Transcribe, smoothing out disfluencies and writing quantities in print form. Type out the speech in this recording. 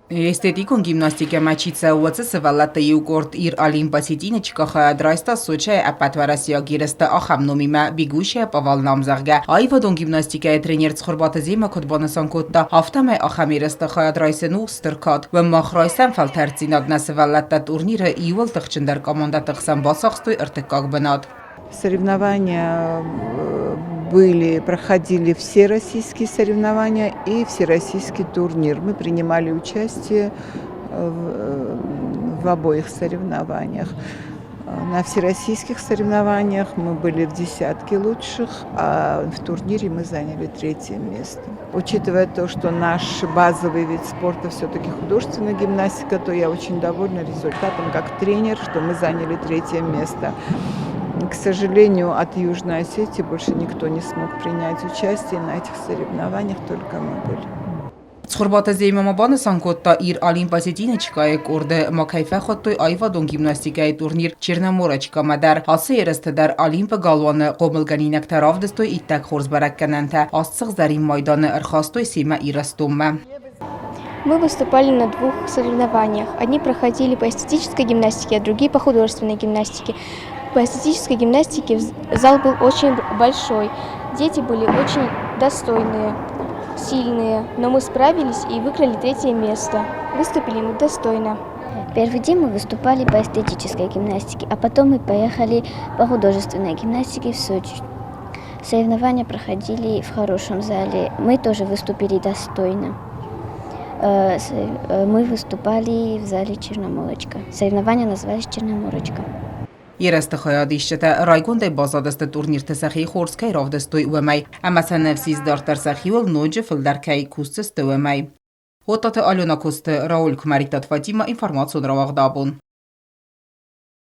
Էստետիկոն գիմնաստիկա մաչիցա ուացը սվալատը յուգորտ իր ալիմպասիտինը չկախա դրայստա սոչայ ապատվարասիա գիրստը ախամնոմիմա բիգուշիա պավալնամ զաղգա այվադոն գիմնաստիկա тренер цхорбата зима кодбанасан котта автаме ахамирста хаядрайсену стыркат ва махрайсан фалтарцинад насвалатта турнира ивол тахчиндар команда тахсан басахстой артыкак бенат. Соревнования проходили все российские соревнования и всероссийский турнир. Мы принимали участие в обоих соревнованиях. На всероссийских соревнованиях мы были в десятке лучших, а в турнире мы заняли 3-е место. Учитывая то, что наш базовый вид спорта все-таки художественная гимнастика, то я очень довольна результатом как тренер, что мы заняли 3-е место. К сожалению, от Южной Осетии больше никто не смог принять участие на этих соревнованиях, только мы были. Цхорбата зима мабанасан котта ир олимпиадine чикае корде макайфа хоттой айвадон гимнастикայի турнир Черноморочка мадар асы երստդար Олимпа галваны qomilganинак таравдыстой иттак хорсбараккананта астсıq зарим майданы архастой сима ирастумма. Мы выступали на 2 соревнованиях. Одни проходили по эстетической гимнастике, а другие по художественной гимнастике. По эстетической гимнастике зал был очень большой. Дети были очень достойные, сильные, но мы справились и выиграли 3-е место. Выступили мы достойно. Первый день мы выступали по эстетической гимнастике, а потом мы поехали по художественной гимнастике в Сочи. Соревнования проходили в хорошем зале. Мы тоже выступили достойно. Мы выступали в зале Черноморочка. Соревнования назывались Черноморочка. Երստը խայադիշչետը ռայգոն դե բազադստը турнир տեսախի խորսկայ ռավդստոյ ուեմայ, ամասա նվսիզ դարտար սախիول նոջը ֆլդարկայի կուստս տուեմայ. Հոտատը ալյոնա կուստը Ռաուլ Կմարիտատ Ֆատիմա ինվարմացիոն ռավաղդաբուն.